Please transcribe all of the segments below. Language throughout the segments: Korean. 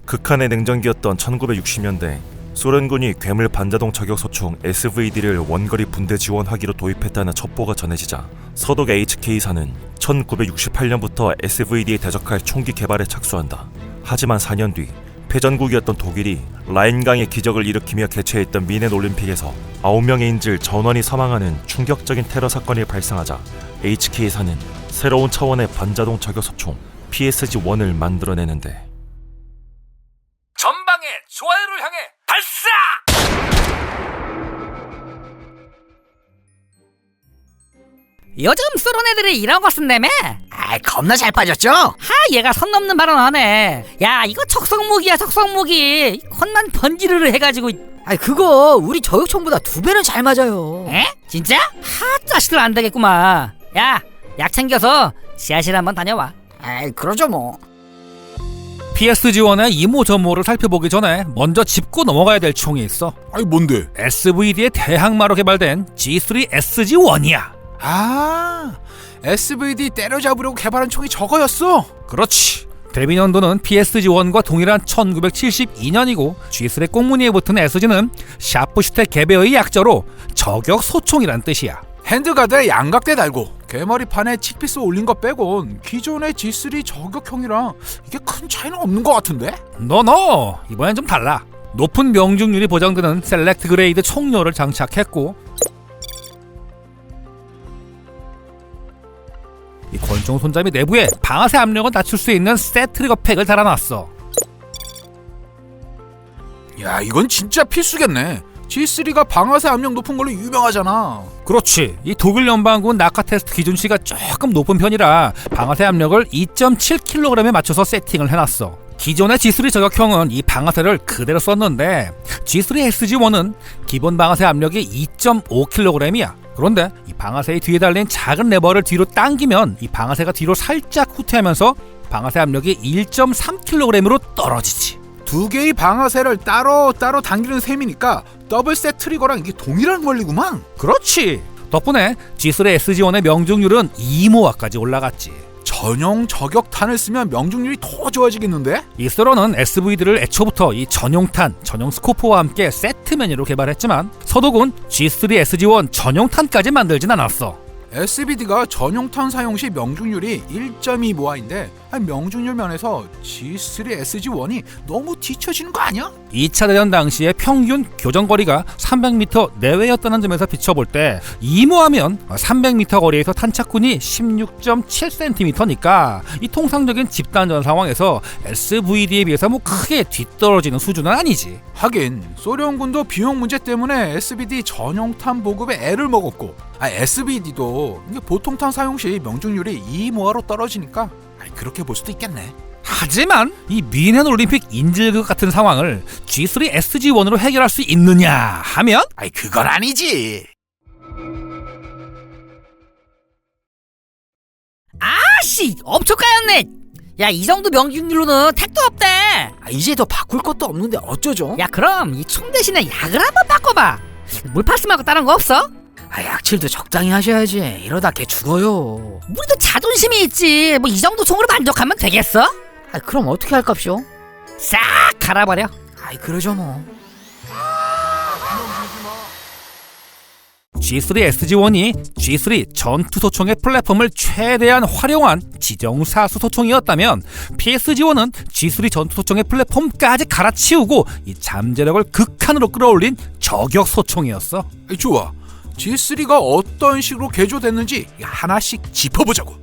극한의 냉전기였던 1960년대 소련군이 괴물 반자동 저격소총 SVD를 원거리 분대 지원하기로 도입했다는 첩보가 전해지자 서독 HK사는 1968년부터 SVD에 대적할 총기 개발에 착수한다. 하지만 4년 뒤 패전국이었던 독일이 라인강의 기적을 일으키며 개최했던 미넨 올림픽에서 9명의 인질 전원이 사망하는 충격적인 테러 사건이 발생하자 HK사는 새로운 차원의 반자동 저격소총 PSG-1을 만들어내는데 전방에 좋아요를 향해 발사! 요즘 쏘런 애들이 이런 거 쓴다며? 아이 겁나 잘 빠졌죠? 얘가 선 넘는 발언하네. 야, 이거 척성무기야, 척성무기. 콘만 번지르르 해가지고. 아이 그거 우리 저격총보다 2배는 잘 맞아요. 에? 진짜? 자식들 안 되겠구만. 야, 약 챙겨서 지하실 한번 다녀와. 아이 그러죠 뭐. PSG-1의 이모 저모를 살펴보기 전에 먼저 짚고 넘어가야 될 총이 있어. 아니 뭔데? SVD의 대항마로 개발된 G3SG-1이야. 아, SVD 때려잡으려고 개발한 총이 저거였어? 그렇지. 데뷔 년도는 PSG-1과 동일한 1972년이고 G3의 꽁무니에 붙은 SG는 샤프슈테 개베어의 약자로 저격 소총이란 뜻이야. 핸드가드에 양각대 달고 개머리판에 칙피스 올린 거 빼곤 기존의 G3 저격형이랑 이게 큰 차이는 없는 것 같은데? 노노! 이번엔 좀 달라. 높은 명중률이 보장되는 셀렉트 그레이드 총료를 장착했고 이 권총 손잡이 내부에 방아쇠 압력을 낮출 수 있는 세트리거 팩을 달아놨어. 야 이건 진짜 필수겠네. G3가 방아쇠 압력 높은 걸로 유명하잖아. 그렇지. 이 독일 연방군 낙하 테스트 기준치가 조금 높은 편이라 방아쇠 압력을 2.7kg에 맞춰서 세팅을 해놨어. 기존의 G3 저격형은 이 방아쇠를 그대로 썼는데 G3SG-1은 기본 방아쇠 압력이 2.5kg이야. 그런데 이 방아쇠의 뒤에 달린 작은 레버를 뒤로 당기면 이 방아쇠가 뒤로 살짝 후퇴하면서 방아쇠 압력이 1.3kg으로 떨어지지. 2개의 방아쇠를 따로 당기는 셈이니까 더블셋 트리거랑 이게 동일한 원리구만. 그렇지. 덕분에 G3SG-1의 명중률은 2모아까지 올라갔지. 전용 저격탄을 쓰면 명중률이 더 좋아지겠는데? 이스로는 SVD를 애초부터 이 전용탄, 전용 스코프와 함께 세트 메뉴로 개발했지만 서독은 G3SG-1 전용탄까지 만들진 않았어. SVD가 전용탄 사용 시 명중률이 1.2모아인데 명중률 면에서 G3SG-1이 너무 뒤처지는 거 아니야? 2차 대전 당시의 평균 교전거리가 300m 내외였다는 점에서 비춰볼 때 2모하면 300m 거리에서 탄착군이 16.7cm니까 이 통상적인 집단전 상황에서 SVD에 비해서 뭐 크게 뒤떨어지는 수준은 아니지. 하긴 소련군도 비용 문제 때문에 SVD 전용탄 보급에 애를 먹었고 SVD도 보통탄 사용 시 명중률이 2모아로 떨어지니까 그렇게 볼 수도 있겠네. 하지만 이 미넨 올림픽 인질극 같은 상황을 G3SG-1으로 해결할 수 있느냐 하면 그건 아니지. 아씨, 엄청 까였네. 야, 이 정도 명중률로는 택도 없대. 이제 더 바꿀 것도 없는데 어쩌죠? 야, 그럼 이 총 대신에 약을 한번 바꿔봐. 물파스 말고 다른 거 없어? 약칠도 적당히 하셔야지. 이러다 걔 죽어요. 우리도 자존심이 있지. 뭐 이 정도 총으로 만족하면 되겠어? 그럼 어떻게 할값쇼? 싹 갈아버려. 그러죠 뭐. G3SG-1이 G3 전투소총의 플랫폼을 최대한 활용한 지정사수 소총이었다면 PSG-1은 G3 전투소총의 플랫폼까지 갈아치우고 이 잠재력을 극한으로 끌어올린 저격소총이었어. 좋아. G3가 어떤 식으로 개조됐는지 하나씩 짚어보자고.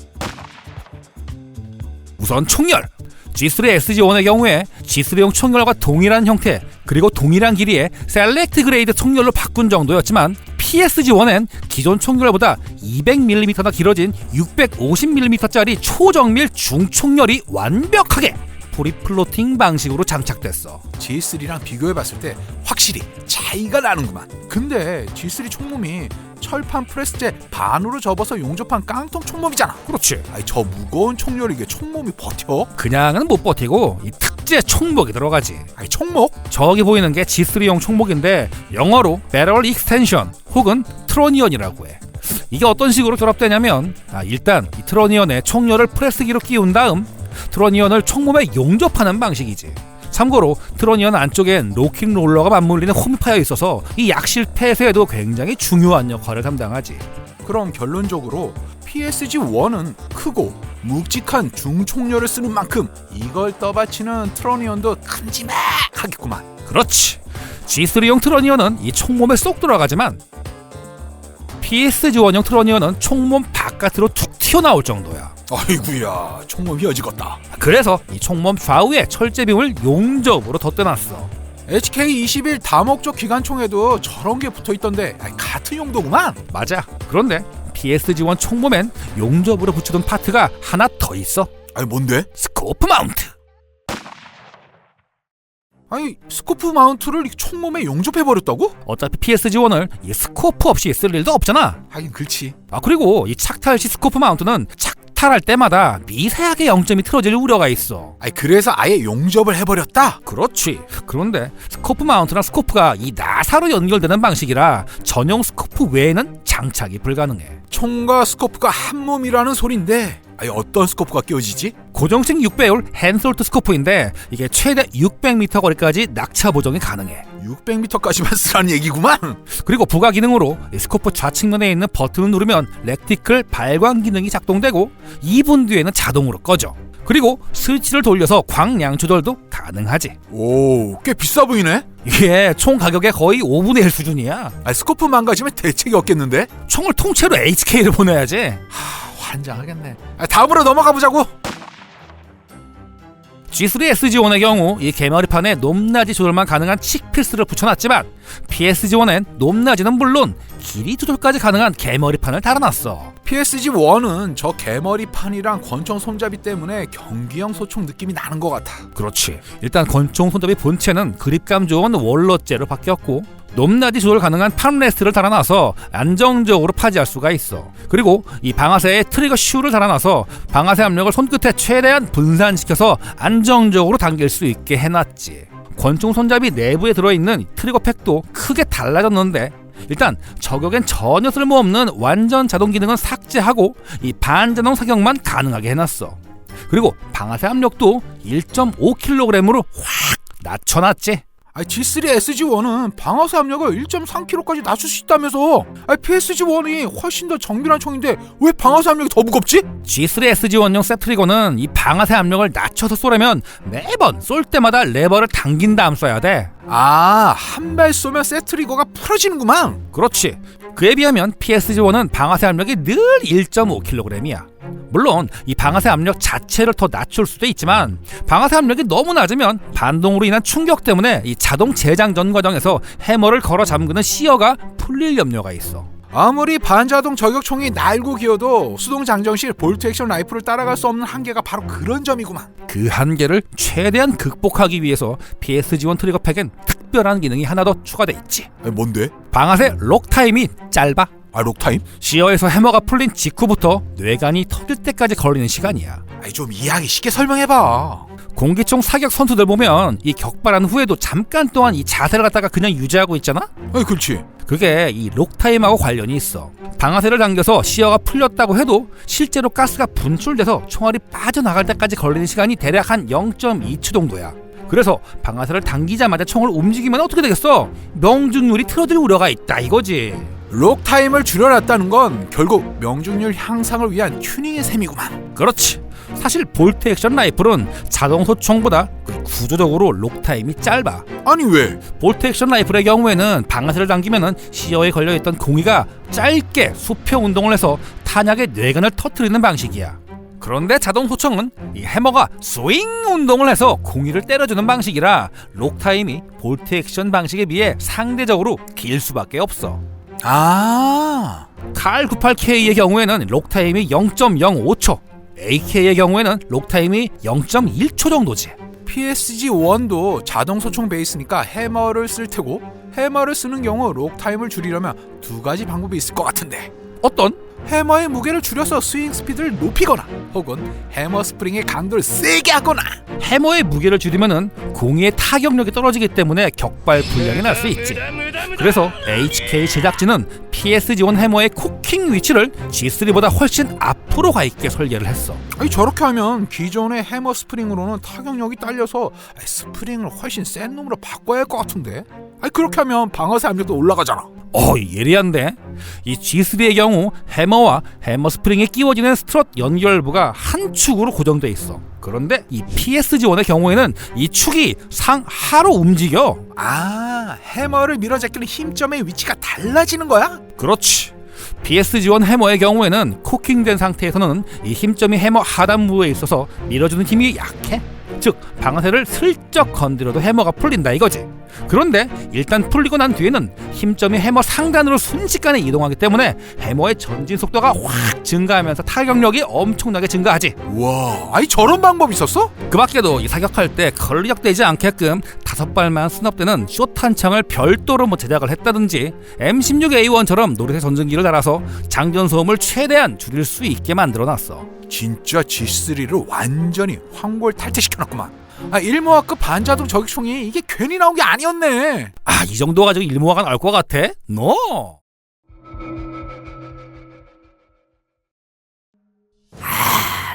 우선 총열. G3SG-1의 경우에 G3용 총열과 동일한 형태 그리고 동일한 길이의 셀렉트 그레이드 총열로 바꾼 정도였지만 PSG-1엔 기존 총열보다 200mm나 길어진 650mm짜리 초정밀 중총열이 완벽하게 프리플로팅 방식으로 장착됐어. G3랑 비교해봤을 때 확실히 차이가 나는구만. 근데 G3 총몸이 철판 프레스제 반으로 접어서 용접한 깡통 총몸이잖아. 그렇지. 저 무거운 총열이 이게 총몸이 버텨? 그냥은 못 버티고 이 특제 총목이 들어가지. 총목? 저기 보이는 게 G3용 총목인데 영어로 배럴 익스텐션 혹은 트로니언이라고 해. 이게 어떤 식으로 결합되냐면 일단 이 트로니언에 총열을 프레스기로 끼운 다음 트로니언을 총몸에 용접하는 방식이지. 참고로 트로니언 안쪽엔 로킹 롤러가 맞물리는 홈파이어 있어서 이 약실 폐쇄에도 굉장히 중요한 역할을 담당하지. 그럼 결론적으로 PSG-1은 크고 묵직한 중총열을 쓰는 만큼 이걸 떠받치는 트로니언도 큼지막하겠구만. 그렇지. G3용 트로니언은 이 총몸에 쏙 들어가지만 PSG-1용 트로니언은 총몸 바깥으로 툭 튀어나올 정도야. 아이구야, 총몸 휘어지겠다. 그래서 이 총몸 좌우에 철제빔을 용접으로 덧대놨어. HK-21 다목적 기관총에도 저런 게 붙어있던데 같은 용도구만. 맞아. 그런데 PSG-1 총몸엔 용접으로 붙여둔 파트가 하나 더 있어. 아니 뭔데? 스코프 마운트. 아니 스코프 마운트를 총몸에 용접해버렸다고? 어차피 PSG-1을 이 스코프 없이 쓸 일도 없잖아. 하긴 그렇지. 그리고 이 착탈 시 스코프 마운트는 착탈할 때마다 미세하게 0점이 틀어질 우려가 있어. 아니 그래서 아예 용접을 해버렸다? 그렇지. 그런데 스코프 마운트랑 스코프가 이 나사로 연결되는 방식이라 전용 스코프 외에는 장착이 불가능해. 총과 스코프가 한 몸이라는 소린데 아니 어떤 스코프가 끼워지지? 고정식 6배율 핸솔트 스코프인데 이게 최대 600m 거리까지 낙차 보정이 가능해. 600m까지만 쓰라는 얘기구만. 그리고 부가 기능으로 이 스코프 좌측면에 있는 버튼을 누르면 렉티클 발광 기능이 작동되고 2분 뒤에는 자동으로 꺼져. 그리고 스위치를 돌려서 광량 조절도 가능하지. 오, 꽤 비싸 보이네. 이게 총 가격의 거의 5분의 1 수준이야. 아니, 스코프 망가지면 대책이 없겠는데? 총을 통째로 HK를 보내야지. 환장하겠네. 다음으로 넘어가 보자고. G3 SG-1의 경우 이 개머리판에 높낮이 조절만 가능한 칙필스를 붙여놨지만 PSG-1엔 높낮이는 물론 길이 조절까지 가능한 개머리판을 달아놨어. PSG-1은 저 개머리판이랑 권총 손잡이 때문에 경기형 소총 느낌이 나는 것 같아. 그렇지. 일단 권총 손잡이 본체는 그립감 좋은 월러째로 바뀌었고 높낮이 조절 가능한 팜레스트를 달아놔서 안정적으로 파지할 수가 있어. 그리고 이 방아쇠에 트리거 슈를 달아놔서 방아쇠 압력을 손끝에 최대한 분산시켜서 안정적으로 당길 수 있게 해놨지. 권총 손잡이 내부에 들어있는 트리거 팩도 크게 달라졌는데 일단 저격엔 전혀 쓸모없는 완전 자동 기능은 삭제하고 이 반자동 사격만 가능하게 해놨어. 그리고 방아쇠 압력도 1.5kg으로 확 낮춰놨지. G3 SG-1은 방아쇠 압력을 1.3kg까지 낮출 수 있다면서. PSG-1이 훨씬 더 정밀한 총인데 왜 방아쇠 압력이 더 무겁지? G3 SG-1용 셋트리거는 이 방아쇠 압력을 낮춰서 쏘려면 매번 쏠 때마다 레버를 당긴 다음 쏴야 돼. 한 발 쏘면 세트리거가 풀어지는구만. 그렇지. 그에 비하면 PSG-1은 방아쇠 압력이 늘 1.5kg이야. 물론 이 방아쇠 압력 자체를 더 낮출 수도 있지만 방아쇠 압력이 너무 낮으면 반동으로 인한 충격 때문에 이 자동 재장전 과정에서 해머를 걸어 잠그는 시어가 풀릴 염려가 있어. 아무리 반자동 저격총이 날고 기어도 수동 장전 시 볼트 액션 라이플을 따라갈 수 없는 한계가 바로 그런 점이구만. 그 한계를 최대한 극복하기 위해서 PSG-1 트리거 팩엔 특별한 기능이 하나 더 추가돼 있지. 뭔데? 방아쇠 록 타임이 짧아. 록타임? 시어에서 해머가 풀린 직후부터 뇌관이 터질 때까지 걸리는 시간이야. 좀 이해하기 쉽게 설명해봐. 공기총 사격 선수들 보면 이 격발한 후에도 잠깐 동안 이 자세를 갖다가 그냥 유지하고 있잖아? 그렇지. 그게 이 록타임하고 관련이 있어. 방아쇠를 당겨서 시어가 풀렸다고 해도 실제로 가스가 분출돼서 총알이 빠져나갈 때까지 걸리는 시간이 대략 한 0.2초 정도야. 그래서 방아쇠를 당기자마자 총을 움직이면 어떻게 되겠어? 명중률이 틀어질 우려가 있다 이거지. 록타임을 줄여놨다는 건 결국 명중률 향상을 위한 튜닝의 셈이구만. 그렇지. 사실 볼트 액션 라이플은 자동 소총보다 구조적으로 록타임이 짧아. 아니 왜? 볼트 액션 라이플의 경우에는 방아쇠를 당기면은 시어에 걸려있던 공이가 짧게 수평 운동을 해서 탄약의 뇌관을 터뜨리는 방식이야. 그런데 자동 소총은 이 해머가 스윙 운동을 해서 공이를 때려주는 방식이라 록타임이 볼트 액션 방식에 비해 상대적으로 길 수밖에 없어. 칼 98K의 경우에는 록타임이 0.05초, AK의 경우에는 록타임이 0.1초 정도지. PSG-1도 자동 소총 베이스니까 해머를 쓸 테고 해머를 쓰는 경우 록타임을 줄이려면 두 가지 방법이 있을 것 같은데. 어떤? 해머의 무게를 줄여서 스윙 스피드를 높이거나 혹은 해머 스프링의 강도를 세게 하거나. 해머의 무게를 줄이면은 공의 타격력이 떨어지기 때문에 격발 불량이 날 수 있지. 그래서 HK 제작진은 PS-G1 해머의 코킹 위치를 G3보다 훨씬 앞으로 가 있게 설계를 했어. 아니 저렇게 하면 기존의 해머 스프링으로는 타격력이 딸려서 스프링을 훨씬 센 놈으로 바꿔야 할 것 같은데. 아니 그렇게 하면 방아쇠 압력도 올라가잖아. 예리한데? 이 G3의 경우 해머와 해머 스프링에 끼워지는 스트럿 연결부가 한 축으로 고정돼 있어. 그런데 이 PS-G1의 경우에는 이 축이 상하로 움직여. 아, 해머를 밀어제끼는 힘점의 위치가 달라지는 거야? 그렇지. PS-G1 해머의 경우에는 코킹된 상태에서는 이 힘점이 해머 하단부에 있어서 밀어주는 힘이 약해. 즉 방아쇠를 슬쩍 건드려도 해머가 풀린다 이거지. 그런데 일단 풀리고 난 뒤에는 힘점이 해머 상단으로 순식간에 이동하기 때문에 해머의 전진 속도가 확 증가하면서 타격력이 엄청나게 증가하지. 와, 아니 저런 방법이 있었어? 그 밖에도 이 사격할 때 걸리적되지 않게끔 5발만 수납되는 숏탄창을 별도로 제작을 했다든지 M16A1처럼 노르쇠 전진기를 달아서 장전 소음을 최대한 줄일 수 있게 만들어놨어. 진짜 G3를 완전히 황골탈퇴시켜놨구만. 아, 1모아급 반자동 저격총이 이게 괜히 나온 게 아니었네. 이 정도 가지고 일모아가 나올 것 같아? 너?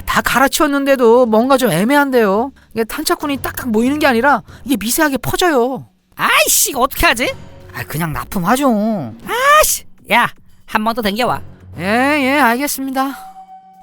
다 갈아치웠는데도 뭔가 좀 애매한데요. 이게 탄착군이 딱딱 모이는 게 아니라 이게 미세하게 퍼져요. 아이씨 이거 어떻게 하지? 그냥 납품하죠. 아씨 야 한 번 더 당겨와. 예, 알겠습니다.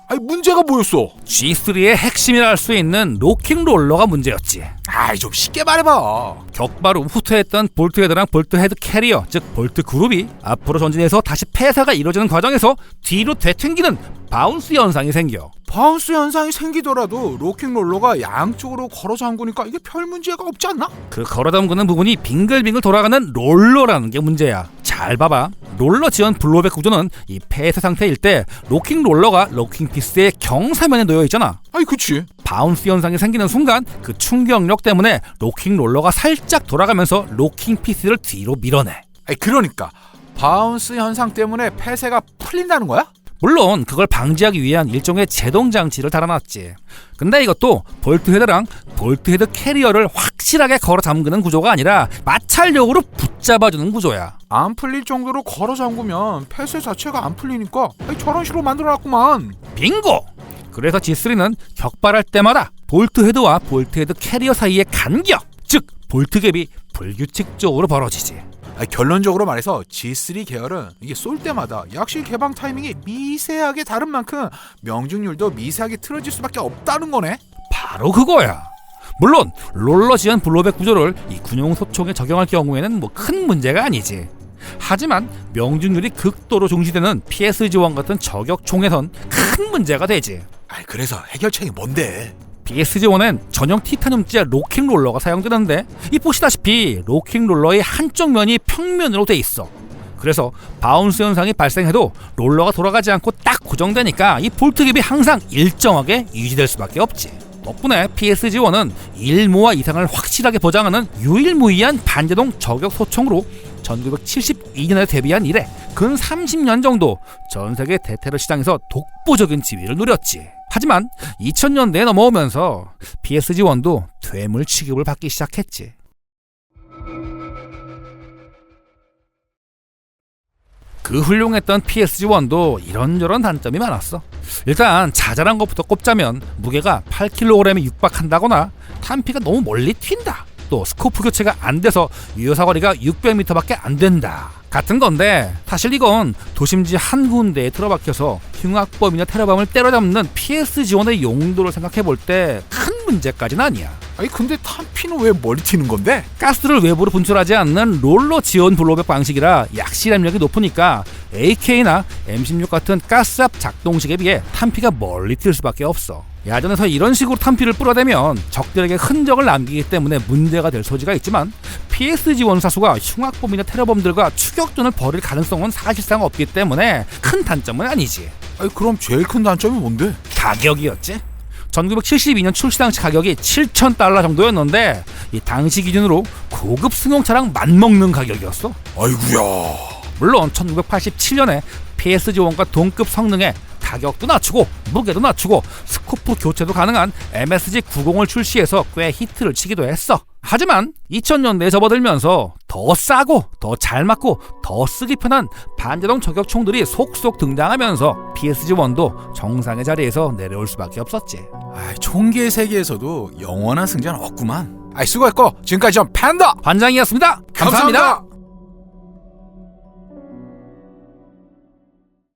아니 문제가 뭐였어? G3의 핵심이라 할 수 있는 로킹 롤러가 문제였지. 아이 좀 쉽게 말해봐. 격발 후 후퇴했던 볼트 헤드랑 볼트 헤드 캐리어, 즉 볼트 그룹이 앞으로 전진해서 다시 폐사가 이루어지는 과정에서 뒤로 되튕기는 바운스 현상이 생겨. 바운스 현상이 생기더라도 로킹롤러가 양쪽으로 걸어 잠그니까 이게 별 문제가 없지 않나? 그 걸어 담그는 부분이 빙글빙글 돌아가는 롤러라는 게 문제야. 잘 봐봐. 롤러 지원 블로백 구조는 이 폐쇄 상태일 때 로킹 롤러가 로킹 피스의 경사면에 놓여 있잖아. 아이 그치. 바운스 현상이 생기는 순간 그 충격력 때문에 로킹 롤러가 살짝 돌아가면서 로킹 피스를 뒤로 밀어내. 아이 그러니까 바운스 현상 때문에 폐쇄가 풀린다는 거야? 물론 그걸 방지하기 위한 일종의 제동 장치를 달아놨지. 근데 이것도 볼트 헤드랑 볼트 헤드 캐리어를 확실하게 걸어 잠그는 구조가 아니라 마찰력으로 붙잡아주는 구조야. 안 풀릴 정도로 걸어 잠그면 폐쇄 자체가 안 풀리니까 저런 식으로 만들어놨구만. 빙고! 그래서 G3는 격발할 때마다 볼트 헤드와 볼트 헤드 캐리어 사이의 간격, 즉 볼트 갭이 불규칙적으로 벌어지지. 결론적으로 말해서 G3 계열은 이게 쏠 때마다 약실 개방 타이밍이 미세하게 다른 만큼 명중률도 미세하게 틀어질 수밖에 없다는 거네. 바로 그거야. 물론 롤러 지연 블로백 구조를 이 군용 소총에 적용할 경우에는 큰 문제가 아니지. 하지만 명중률이 극도로 중시되는 PS-G1 같은 저격총에선 큰 문제가 되지. 그래서 해결책이 뭔데? PS-G1엔 전용 티타늄제 로킹 롤러가 사용되는데 이 보시다시피 로킹 롤러의 한쪽 면이 평면으로 돼 있어. 그래서 바운스 현상이 발생해도 롤러가 돌아가지 않고 딱 고정되니까 이 볼트 갭이 항상 일정하게 유지될 수밖에 없지. 덕분에 PS-G1은 1모아 이상을 확실하게 보장하는 유일무이한 반자동 저격 소총으로 1972년에 데뷔한 이래 근 30년 정도 전세계 대테러 시장에서 독보적인 지위를 누렸지. 하지만 2000년대에 넘어오면서 PS-G1도 퇴물 취급을 받기 시작했지. 그 훌륭했던 PS-G1도 이런저런 단점이 많았어. 일단 자잘한 것부터 꼽자면 무게가 8kg에 육박한다거나 탄피가 너무 멀리 튄다. 또 스코프 교체가 안 돼서 유효 사거리가 600m밖에 안 된다 같은 건데, 사실 이건 도심지 한 군데에 틀어박혀서 흉악범이나 테러범을 때려잡는 PS-G1의 용도를 생각해 볼 때 큰 문제까지는 아니야. 근데 탄피는 왜 멀리 튀는 건데? 가스를 외부로 분출하지 않는 롤러 지원 블로백 방식이라 약실압력이 높으니까 AK나 M16 같은 가스압 작동식에 비해 탄피가 멀리 튈 수밖에 없어. 야전에서 이런 식으로 탄피를 뿌려대면 적들에게 흔적을 남기기 때문에 문제가 될 소지가 있지만 PS-G1 사수가 흉악범이나 테러범들과 추격전을 벌일 가능성은 사실상 없기 때문에 큰 단점은 아니지. 그럼 제일 큰 단점이 뭔데? 가격이었지. 1972년 출시 당시 가격이 $7,000 정도였는데 이 당시 기준으로 고급 승용차랑 맞먹는 가격이었어. 아이구야. 물론 1987년에 PS-G1과 동급 성능에 가격도 낮추고 무게도 낮추고 스코프 교체도 가능한 MSG90을 출시해서 꽤 히트를 치기도 했어. 하지만 2000년대에 접어들면서 더 싸고 더 잘 맞고 더 쓰기 편한 반자동 저격총들이 속속 등장하면서 PSG-1도 정상의 자리에서 내려올 수밖에 없었지. 총기의 세계에서도 영원한 승자는 없구만. 수고했고 지금까지 전 팬더 관장이었습니다. 감사합니다.